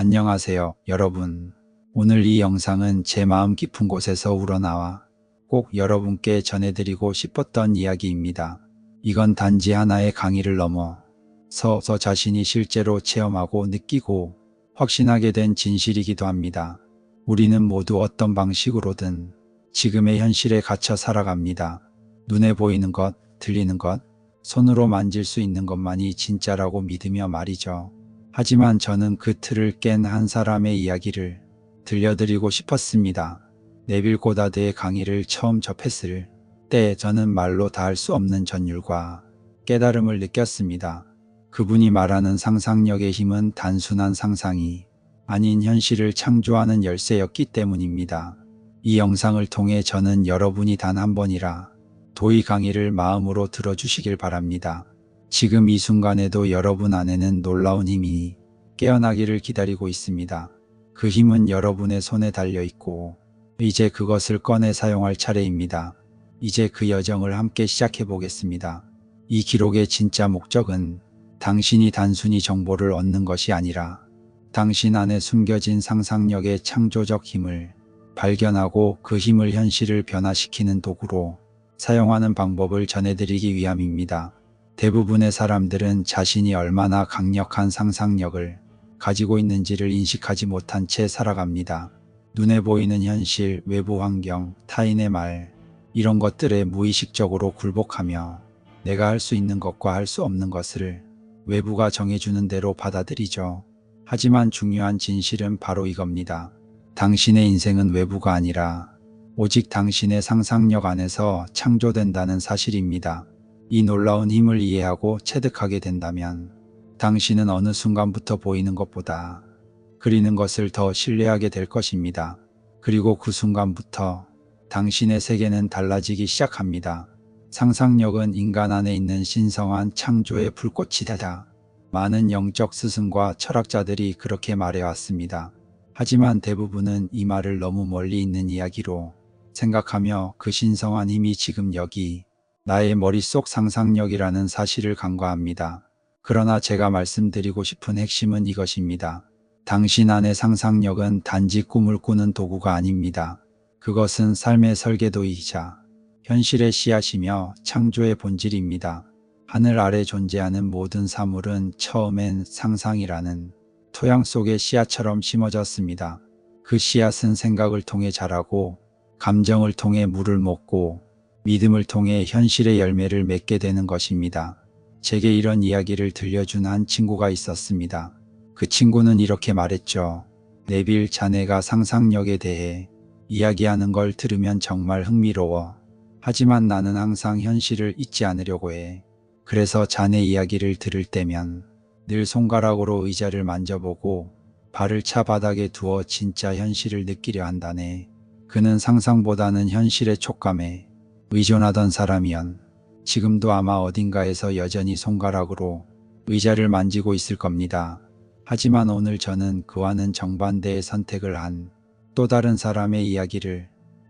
안녕하세요, 여러분. 오늘 이 영상은 제 마음 깊은 곳에서 우러나와 꼭 여러분께 전해드리고 싶었던 이야기입니다. 이건 단지 하나의 강의를 넘어 저 자신이 실제로 체험하고 느끼고 확신하게 된 진실이기도 합니다. 우리는 모두 어떤 방식으로든 지금의 현실에 갇혀 살아갑니다. 눈에 보이는 것, 들리는 것, 손으로 만질 수 있는 것만이 진짜라고 믿으며 말이죠. 하지만 저는 그 틀을 깬 한 사람의 이야기를 들려드리고 싶었습니다. 네빌 고다드의 강의를 처음 접했을 때 저는 말로 다 할 수 없는 전율과 깨달음을 느꼈습니다. 그분이 말하는 상상력의 힘은 단순한 상상이 아닌 현실을 창조하는 열쇠였기 때문입니다. 이 영상을 통해 저는 여러분이 단 한 번이라 도의 강의를 마음으로 들어주시길 바랍니다. 지금 이 순간에도 여러분 안에는 놀라운 힘이 깨어나기를 기다리고 있습니다. 그 힘은 여러분의 손에 달려 있고 이제 그것을 꺼내 사용할 차례입니다. 이제 그 여정을 함께 시작해 보겠습니다. 이 기록의 진짜 목적은 당신이 단순히 정보를 얻는 것이 아니라 당신 안에 숨겨진 상상력의 창조적 힘을 발견하고 그 힘을 현실을 변화시키는 도구로 사용하는 방법을 전해드리기 위함입니다. 대부분의 사람들은 자신이 얼마나 강력한 상상력을 가지고 있는지를 인식하지 못한 채 살아갑니다. 눈에 보이는 현실, 외부 환경, 타인의 말, 이런 것들에 무의식적으로 굴복하며 내가 할 수 있는 것과 할 수 없는 것을 외부가 정해주는 대로 받아들이죠. 하지만 중요한 진실은 바로 이겁니다. 당신의 인생은 외부가 아니라 오직 당신의 상상력 안에서 창조된다는 사실입니다. 이 놀라운 힘을 이해하고 체득하게 된다면 당신은 어느 순간부터 보이는 것보다 그리는 것을 더 신뢰하게 될 것입니다. 그리고 그 순간부터 당신의 세계는 달라지기 시작합니다. 상상력은 인간 안에 있는 신성한 창조의 불꽃이다. 많은 영적 스승과 철학자들이 그렇게 말해왔습니다. 하지만 대부분은 이 말을 너무 멀리 있는 이야기로 생각하며 그 신성한 힘이 지금 여기 나의 머릿속 상상력이라는 사실을 간과합니다. 그러나 제가 말씀드리고 싶은 핵심은 이것입니다. 당신 안의 상상력은 단지 꿈을 꾸는 도구가 아닙니다. 그것은 삶의 설계도이자 현실의 씨앗이며 창조의 본질입니다. 하늘 아래 존재하는 모든 사물은 처음엔 상상이라는 토양 속의 씨앗처럼 심어졌습니다. 그 씨앗은 생각을 통해 자라고 감정을 통해 물을 먹고 믿음을 통해 현실의 열매를 맺게 되는 것입니다. 제게 이런 이야기를 들려준 한 친구가 있었습니다. 그 친구는 이렇게 말했죠. 네빌, 자네가 상상력에 대해 이야기하는 걸 들으면 정말 흥미로워. 하지만 나는 항상 현실을 잊지 않으려고 해. 그래서 자네 이야기를 들을 때면 늘 손가락으로 의자를 만져보고 발을 차 바닥에 두어 진짜 현실을 느끼려 한다네. 그는 상상보다는 현실의 촉감에 의존하던 사람이연 지금도 아마 어딘가에서 여전히 손가락으로 의자를 만지고 있을 겁니다. 하지만 오늘 저는 그와는 정반대의 선택을 한 또 다른 사람의 이야기를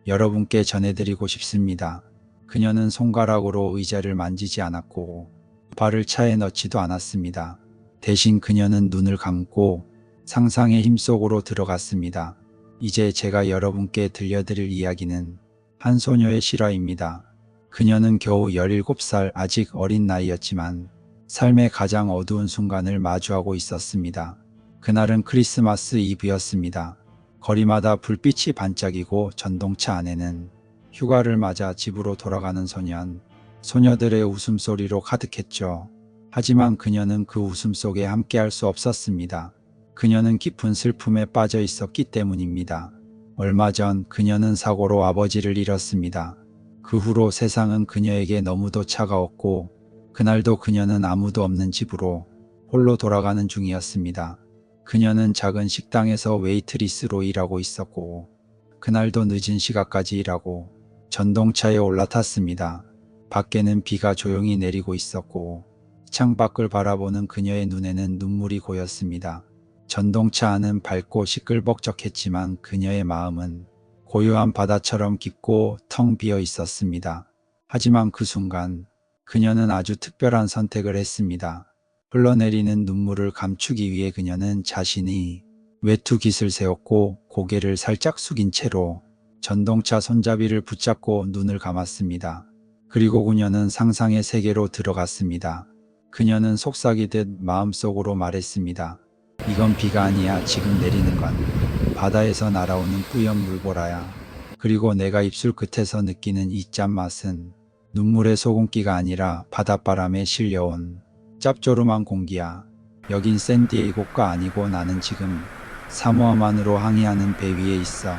여러분께 전해드리고 싶습니다. 그녀는 손가락으로 의자를 만지지 않았고 발을 차에 넣지도 않았습니다. 대신 그녀는 눈을 감고 상상의 힘 속으로 들어갔습니다. 이제 제가 여러분께 들려드릴 이야기는 한 소녀의 실화입니다. 그녀는 겨우 17살 아직 어린 나이였지만 삶의 가장 어두운 순간을 마주하고 있었습니다. 그날은 크리스마스 이브였습니다. 거리마다 불빛이 반짝이고 전동차 안에는 휴가를 맞아 집으로 돌아가는 소녀들의 웃음소리로 가득했죠. 하지만 그녀는 그 웃음 속에 함께할 수 없었습니다. 그녀는 깊은 슬픔에 빠져 있었기 때문입니다. 얼마 전 그녀는 사고로 아버지를 잃었습니다. 그 후로 세상은 그녀에게 너무도 차가웠고 그날도 그녀는 아무도 없는 집으로 홀로 돌아가는 중이었습니다. 그녀는 작은 식당에서 웨이트리스로 일하고 있었고 그날도 늦은 시간까지 일하고 전동차에 올라탔습니다. 밖에는 비가 조용히 내리고 있었고 창밖을 바라보는 그녀의 눈에는 눈물이 고였습니다. 전동차 안은 밝고 시끌벅적했지만 그녀의 마음은 고요한 바다처럼 깊고 텅 비어 있었습니다. 하지만 그 순간 그녀는 아주 특별한 선택을 했습니다. 흘러내리는 눈물을 감추기 위해 그녀는 자신이 외투 깃을 세웠고 고개를 살짝 숙인 채로 전동차 손잡이를 붙잡고 눈을 감았습니다. 그리고 그녀는 상상의 세계로 들어갔습니다. 그녀는 속삭이듯 마음속으로 말했습니다. 이건 비가 아니야. 지금 내리는 건 바다에서 날아오는 뿌연 물보라야. 그리고 내가 입술 끝에서 느끼는 이 짠맛은 눈물의 소금기가 아니라 바닷바람에 실려온 짭조름한 공기야. 여긴 샌디에이고가 아니고 나는 지금 사모아만으로 항해하는 배 위에 있어.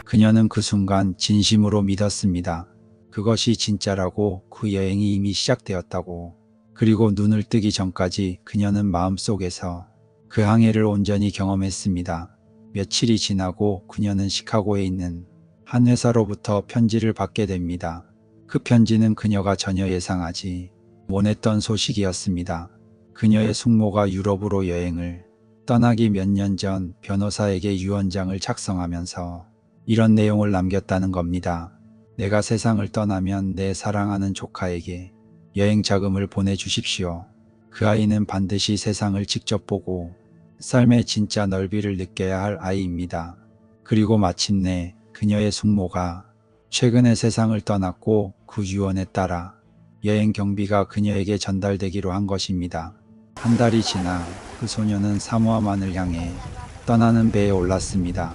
그녀는 그 순간 진심으로 믿었습니다. 그것이 진짜라고, 그 여행이 이미 시작되었다고. 그리고 눈을 뜨기 전까지 그녀는 마음속에서 그 항해를 온전히 경험했습니다. 며칠이 지나고 그녀는 시카고에 있는 한 회사로부터 편지를 받게 됩니다. 그 편지는 그녀가 전혀 예상하지 못했던 소식이었습니다. 그녀의 숙모가 유럽으로 여행을 떠나기 몇 년 전 변호사에게 유언장을 작성하면서 이런 내용을 남겼다는 겁니다. 내가 세상을 떠나면 내 사랑하는 조카에게 여행 자금을 보내주십시오. 그 아이는 반드시 세상을 직접 보고 삶의 진짜 넓이를 느껴야 할 아이입니다. 그리고 마침내 그녀의 숙모가 최근에 세상을 떠났고 그 유언에 따라 여행 경비가 그녀에게 전달되기로 한 것입니다. 한 달이 지나 그 소녀는 사모아만을 향해 떠나는 배에 올랐습니다.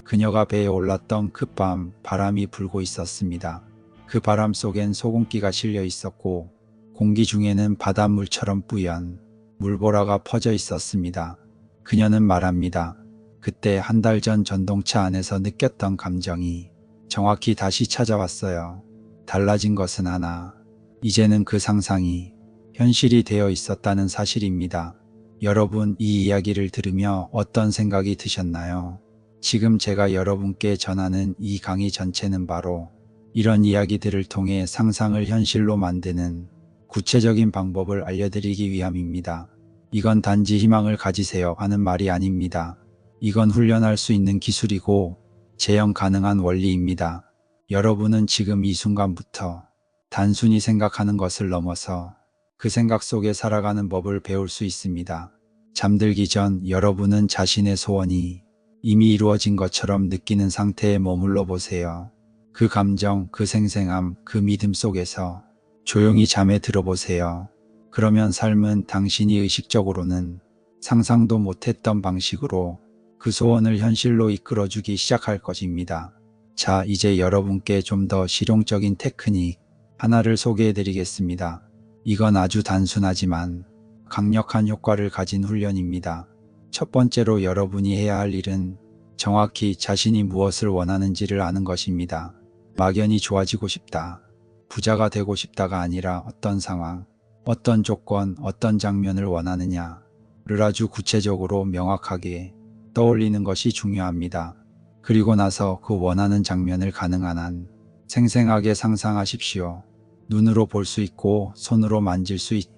그녀가 배에 올랐던 그 밤 바람이 불고 있었습니다. 그 바람 속엔 소금기가 실려 있었고 공기 중에는 바닷물처럼 뿌연 물보라가 퍼져 있었습니다. 그녀는 말합니다. 그때 한 달 전 전동차 안에서 느꼈던 감정이 정확히 다시 찾아왔어요. 달라진 것은 하나. 이제는 그 상상이 현실이 되어 있었다는 사실입니다. 여러분, 이 이야기를 들으며 어떤 생각이 드셨나요? 지금 제가 여러분께 전하는 이 강의 전체는 바로 이런 이야기들을 통해 상상을 현실로 만드는 구체적인 방법을 알려드리기 위함입니다. 이건 단지 희망을 가지세요 하는 말이 아닙니다. 이건 훈련할 수 있는 기술이고 재현 가능한 원리입니다. 여러분은 지금 이 순간부터 단순히 생각하는 것을 넘어서 그 생각 속에 살아가는 법을 배울 수 있습니다. 잠들기 전 여러분은 자신의 소원이 이미 이루어진 것처럼 느끼는 상태에 머물러 보세요. 그 감정, 그 생생함, 그 믿음 속에서 조용히 잠에 들어보세요. 그러면 삶은 당신이 의식적으로는 상상도 못했던 방식으로 그 소원을 현실로 이끌어주기 시작할 것입니다. 자, 이제 여러분께 좀 더 실용적인 테크닉 하나를 소개해 드리겠습니다. 이건 아주 단순하지만 강력한 효과를 가진 훈련입니다. 첫 번째로 여러분이 해야 할 일은 정확히 자신이 무엇을 원하는지를 아는 것입니다. 막연히 좋아지고 싶다, 부자가 되고 싶다가 아니라 어떤 상황, 어떤 조건, 어떤 장면을 원하느냐를 아주 구체적으로 명확하게 떠올리는 것이 중요합니다. 그리고 나서 그 원하는 장면을 가능한 한 생생하게 상상하십시오. 눈으로 볼 수 있고 손으로 만질 수 있고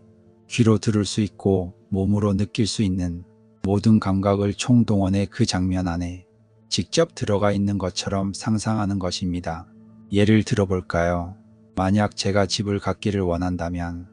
귀로 들을 수 있고 몸으로 느낄 수 있는 모든 감각을 총동원해 그 장면 안에 직접 들어가 있는 것처럼 상상하는 것입니다. 예를 들어볼까요? 만약 제가 집을 갖기를 원한다면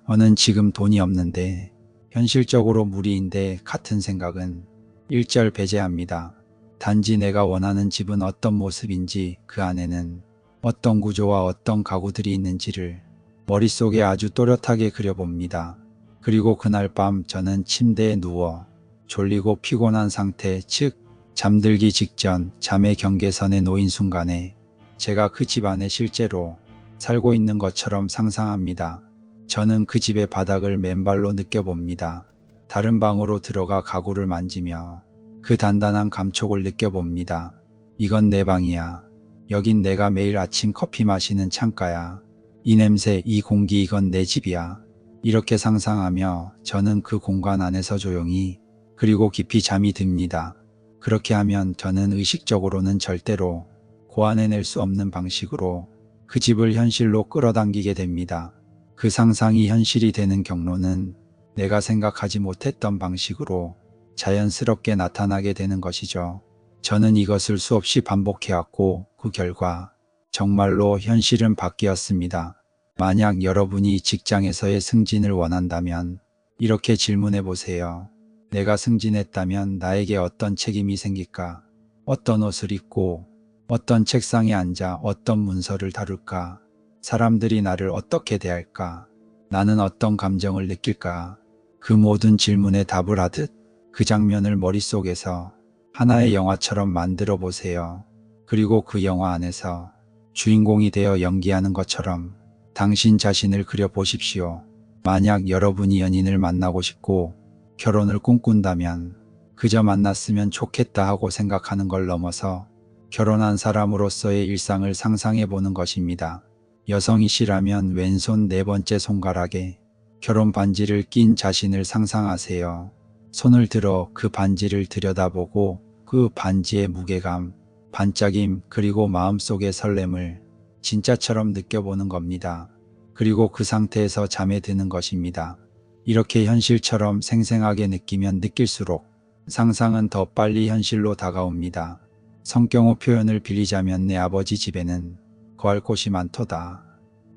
저는 지금 돈이 없는데 현실적으로 무리인데 같은 생각은 일절 배제합니다. 단지 내가 원하는 집은 어떤 모습인지 그 안에는 어떤 구조와 어떤 가구들이 있는지를 머릿속에 아주 또렷하게 그려봅니다. 그리고 그날 밤 저는 침대에 누워 졸리고 피곤한 상태, 즉 잠들기 직전 잠의 경계선에 놓인 순간에 제가 그 집 안에 실제로 살고 있는 것처럼 상상합니다. 저는 그 집의 바닥을 맨발로 느껴봅니다. 다른 방으로 들어가 가구를 만지며 그 단단한 감촉을 느껴봅니다. 이건 내 방이야. 여긴 내가 매일 아침 커피 마시는 창가야. 이 냄새, 이 공기, 이건 내 집이야. 이렇게 상상하며 저는 그 공간 안에서 조용히 그리고 깊이 잠이 듭니다. 그렇게 하면 저는 의식적으로는 절대로 고안해낼 수 없는 방식으로 그 집을 현실로 끌어당기게 됩니다. 그 상상이 현실이 되는 경로는 내가 생각하지 못했던 방식으로 자연스럽게 나타나게 되는 것이죠. 저는 이것을 수없이 반복해왔고 그 결과 정말로 현실은 바뀌었습니다. 만약 여러분이 직장에서의 승진을 원한다면 이렇게 질문해 보세요. 내가 승진했다면 나에게 어떤 책임이 생길까? 어떤 옷을 입고, 어떤 책상에 앉아 어떤 문서를 다룰까? 사람들이 나를 어떻게 대할까? 나는 어떤 감정을 느낄까? 그 모든 질문에 답을 하듯 그 장면을 머릿속에서 하나의 영화처럼 만들어 보세요. 그리고 그 영화 안에서 주인공이 되어 연기하는 것처럼 당신 자신을 그려 보십시오. 만약 여러분이 연인을 만나고 싶고 결혼을 꿈꾼다면 그저 만났으면 좋겠다 하고 생각하는 걸 넘어서 결혼한 사람으로서의 일상을 상상해 보는 것입니다. 여성이시라면 왼손 네 번째 손가락에 결혼 반지를 낀 자신을 상상하세요. 손을 들어 그 반지를 들여다보고 그 반지의 무게감, 반짝임 그리고 마음속의 설렘을 진짜처럼 느껴보는 겁니다. 그리고 그 상태에서 잠에 드는 것입니다. 이렇게 현실처럼 생생하게 느끼면 느낄수록 상상은 더 빨리 현실로 다가옵니다. 성경호 표현을 빌리자면 내 아버지 집에는 거할 곳이 많도다.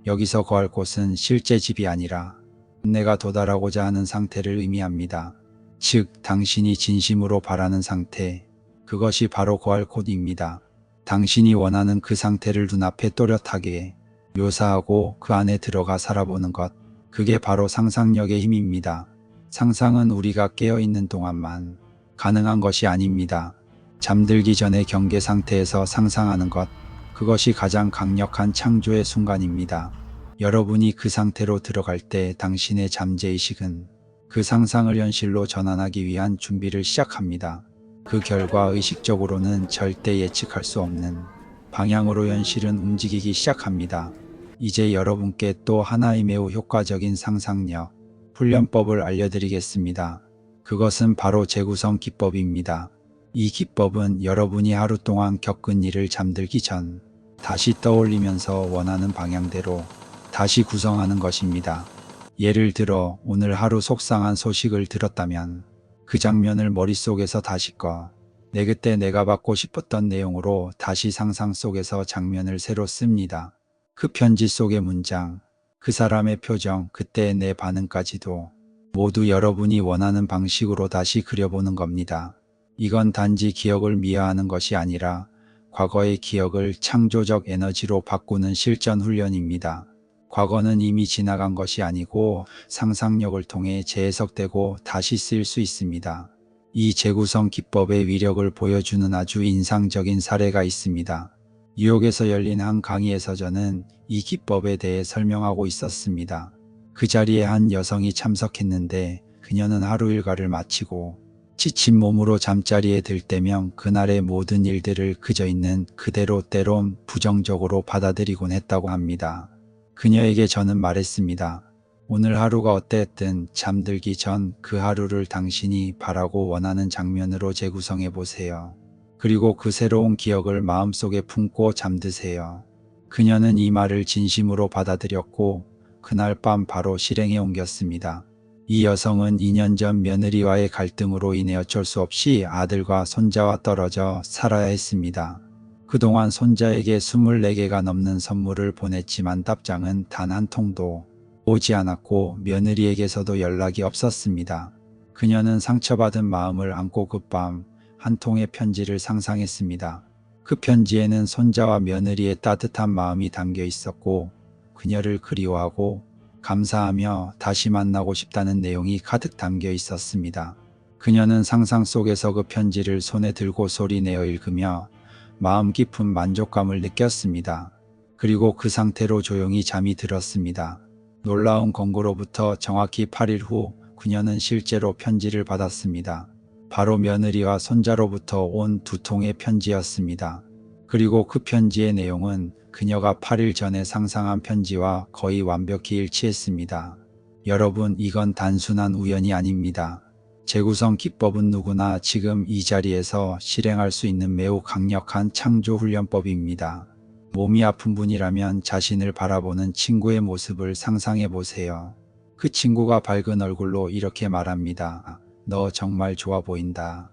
여기서 거할 곳은 실제 집이 아니라 내가 도달하고자 하는 상태를 의미합니다. 즉, 당신이 진심으로 바라는 상태, 그것이 바로 거할 곳입니다. 당신이 원하는 그 상태를 눈앞에 또렷하게 묘사하고 그 안에 들어가 살아보는 것, 그게 바로 상상력의 힘입니다. 상상은 우리가 깨어있는 동안만 가능한 것이 아닙니다. 잠들기 전에 경계 상태에서 상상하는 것, 그것이 가장 강력한 창조의 순간입니다. 여러분이 그 상태로 들어갈 때 당신의 잠재의식은 그 상상을 현실로 전환하기 위한 준비를 시작합니다. 그 결과 의식적으로는 절대 예측할 수 없는 방향으로 현실은 움직이기 시작합니다. 이제 여러분께 또 하나의 매우 효과적인 상상력 훈련법을 알려드리겠습니다. 그것은 바로 재구성 기법입니다. 이 기법은 여러분이 하루 동안 겪은 일을 잠들기 전 다시 떠올리면서 원하는 방향대로 다시 구성하는 것입니다. 예를 들어 오늘 하루 속상한 소식을 들었다면 그 장면을 머릿속에서 다시 그때 내가 받고 싶었던 내용으로 다시 상상 속에서 장면을 새로 씁니다. 그 편지 속의 문장, 그 사람의 표정, 그때의 내 반응까지도 모두 여러분이 원하는 방식으로 다시 그려보는 겁니다. 이건 단지 기억을 미화하는 것이 아니라 과거의 기억을 창조적 에너지로 바꾸는 실전 훈련입니다. 과거는 이미 지나간 것이 아니고 상상력을 통해 재해석되고 다시 쓰일 수 있습니다. 이 재구성 기법의 위력을 보여주는 아주 인상적인 사례가 있습니다. 뉴욕에서 열린 한 강의에서 저는 이 기법에 대해 설명하고 있었습니다. 그 자리에 한 여성이 참석했는데 그녀는 하루 일과를 마치고 지친 몸으로 잠자리에 들 때면 그날의 모든 일들을 그저 있는 그대로 때론 부정적으로 받아들이곤 했다고 합니다. 그녀에게 저는 말했습니다. 오늘 하루가 어땠든 잠들기 전 그 하루를 당신이 바라고 원하는 장면으로 재구성해 보세요. 그리고 그 새로운 기억을 마음속에 품고 잠드세요. 그녀는 이 말을 진심으로 받아들였고 그날 밤 바로 실행에 옮겼습니다. 이 여성은 2년 전 며느리와의 갈등으로 인해 어쩔 수 없이 아들과 손자와 떨어져 살아야 했습니다. 그동안 손자에게 24개가 넘는 선물을 보냈지만 답장은 단 한 통도 오지 않았고 며느리에게서도 연락이 없었습니다. 그녀는 상처받은 마음을 안고 그 밤 한 통의 편지를 상상했습니다. 그 편지에는 손자와 며느리의 따뜻한 마음이 담겨 있었고 그녀를 그리워하고 감사하며 다시 만나고 싶다는 내용이 가득 담겨 있었습니다. 그녀는 상상 속에서 그 편지를 손에 들고 소리내어 읽으며 마음 깊은 만족감을 느꼈습니다. 그리고 그 상태로 조용히 잠이 들었습니다. 놀라운 권고로부터 정확히 8일 후 그녀는 실제로 편지를 받았습니다. 바로 며느리와 손자로부터 온 2통의 편지였습니다. 그리고 그 편지의 내용은 그녀가 8일 전에 상상한 편지와 거의 완벽히 일치했습니다. 여러분, 이건 단순한 우연이 아닙니다. 재구성 기법은 누구나 지금 이 자리에서 실행할 수 있는 매우 강력한 창조 훈련법입니다. 몸이 아픈 분이라면 자신을 바라보는 친구의 모습을 상상해 보세요. 그 친구가 밝은 얼굴로 이렇게 말합니다. 너 정말 좋아 보인다.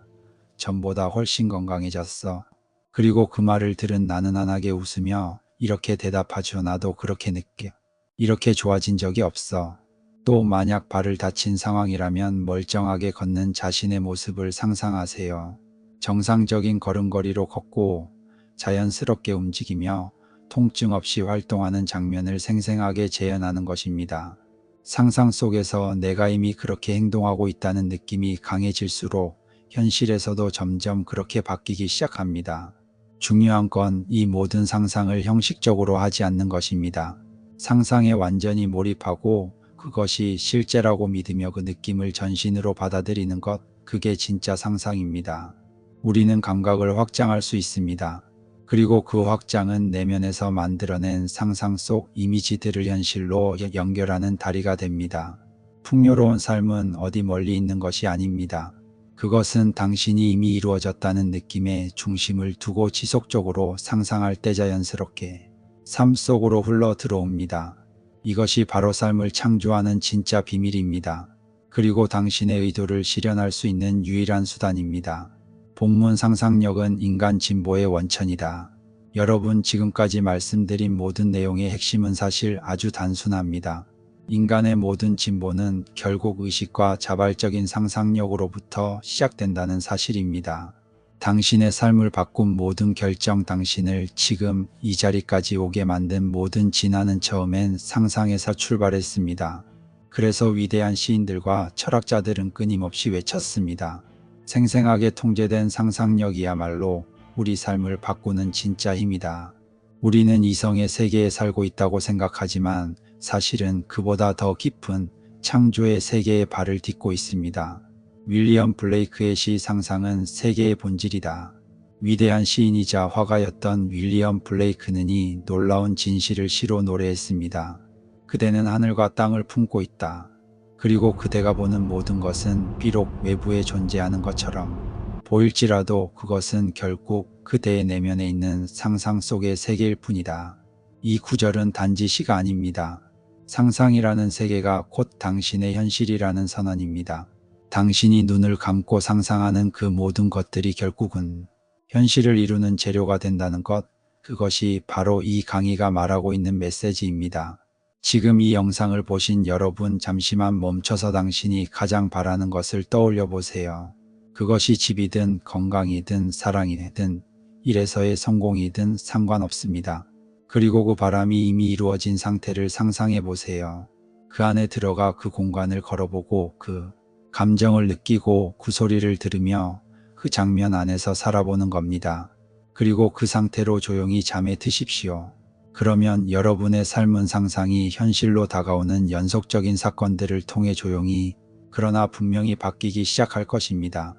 전보다 훨씬 건강해졌어. 그리고 그 말을 들은 나는 환하게 웃으며 이렇게 대답하죠. 나도 그렇게 느껴. 이렇게 좋아진 적이 없어. 또 만약 발을 다친 상황이라면 멀쩡하게 걷는 자신의 모습을 상상하세요. 정상적인 걸음걸이로 걷고 자연스럽게 움직이며 통증 없이 활동하는 장면을 생생하게 재현하는 것입니다. 상상 속에서 내가 이미 그렇게 행동하고 있다는 느낌이 강해질수록 현실에서도 점점 그렇게 바뀌기 시작합니다. 중요한 건 이 모든 상상을 형식적으로 하지 않는 것입니다. 상상에 완전히 몰입하고 그것이 실제라고 믿으며 그 느낌을 전신으로 받아들이는 것, 그게 진짜 상상입니다. 우리는 감각을 확장할 수 있습니다. 그리고 그 확장은 내면에서 만들어낸 상상 속 이미지들을 현실로 연결하는 다리가 됩니다. 풍요로운 삶은 어디 멀리 있는 것이 아닙니다. 그것은 당신이 이미 이루어졌다는 느낌에 중심을 두고 지속적으로 상상할 때 자연스럽게 삶 속으로 흘러 들어옵니다. 이것이 바로 삶을 창조하는 진짜 비밀입니다. 그리고 당신의 의도를 실현할 수 있는 유일한 수단입니다. 본문 상상력은 인간 진보의 원천이다. 여러분, 지금까지 말씀드린 모든 내용의 핵심은 사실 아주 단순합니다. 인간의 모든 진보는 결국 의식과 자발적인 상상력으로부터 시작된다는 사실입니다. 당신의 삶을 바꾼 모든 결정, 당신을 지금 이 자리까지 오게 만든 모든 진화는 처음엔 상상에서 출발했습니다. 그래서 위대한 시인들과 철학자들은 끊임없이 외쳤습니다. 생생하게 통제된 상상력이야말로 우리 삶을 바꾸는 진짜 힘이다. 우리는 이성의 세계에 살고 있다고 생각하지만 사실은 그보다 더 깊은 창조의 세계에 발을 딛고 있습니다. 윌리엄 블레이크의 시 상상은 세계의 본질이다. 위대한 시인이자 화가였던 윌리엄 블레이크는 이 놀라운 진실을 시로 노래했습니다. 그대는 하늘과 땅을 품고 있다. 그리고 그대가 보는 모든 것은 비록 외부에 존재하는 것처럼 보일지라도 그것은 결국 그대의 내면에 있는 상상 속의 세계일 뿐이다. 이 구절은 단지 시가 아닙니다. 상상이라는 세계가 곧 당신의 현실이라는 선언입니다. 당신이 눈을 감고 상상하는 그 모든 것들이 결국은 현실을 이루는 재료가 된다는 것, 그것이 바로 이 강의가 말하고 있는 메시지입니다. 지금 이 영상을 보신 여러분, 잠시만 멈춰서 당신이 가장 바라는 것을 떠올려 보세요. 그것이 집이든 건강이든 사랑이든 일에서의 성공이든 상관없습니다. 그리고 그 바람이 이미 이루어진 상태를 상상해 보세요. 그 안에 들어가 그 공간을 걸어보고 그 감정을 느끼고 그 소리를 들으며 그 장면 안에서 살아보는 겁니다. 그리고 그 상태로 조용히 잠에 드십시오. 그러면 여러분의 삶은 상상이 현실로 다가오는 연속적인 사건들을 통해 조용히 그러나 분명히 바뀌기 시작할 것입니다.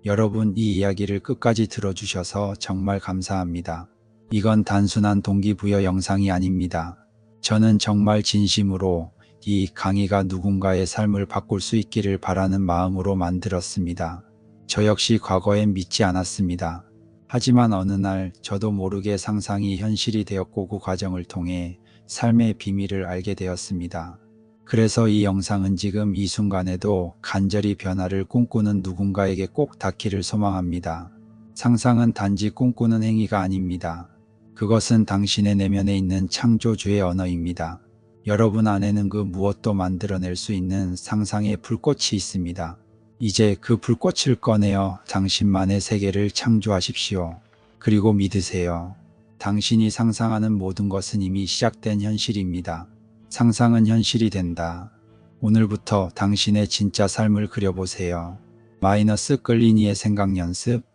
여러분, 이 이야기를 끝까지 들어주셔서 정말 감사합니다. 이건 단순한 동기부여 영상이 아닙니다. 저는 정말 진심으로 이 강의가 누군가의 삶을 바꿀 수 있기를 바라는 마음으로 만들었습니다. 저 역시 과거엔 믿지 않았습니다. 하지만 어느 날 저도 모르게 상상이 현실이 되었고 그 과정을 통해 삶의 비밀을 알게 되었습니다. 그래서 이 영상은 지금 이 순간에도 간절히 변화를 꿈꾸는 누군가에게 꼭 닿기를 소망합니다. 상상은 단지 꿈꾸는 행위가 아닙니다. 그것은 당신의 내면에 있는 창조주의 언어입니다. 여러분 안에는 그 무엇도 만들어낼 수 있는 상상의 불꽃이 있습니다. 이제 그 불꽃을 꺼내어 당신만의 세계를 창조하십시오. 그리고 믿으세요. 당신이 상상하는 모든 것은 이미 시작된 현실입니다. 상상은 현실이 된다. 오늘부터 당신의 진짜 삶을 그려보세요. 마이너스 끌린이의 생각 연습.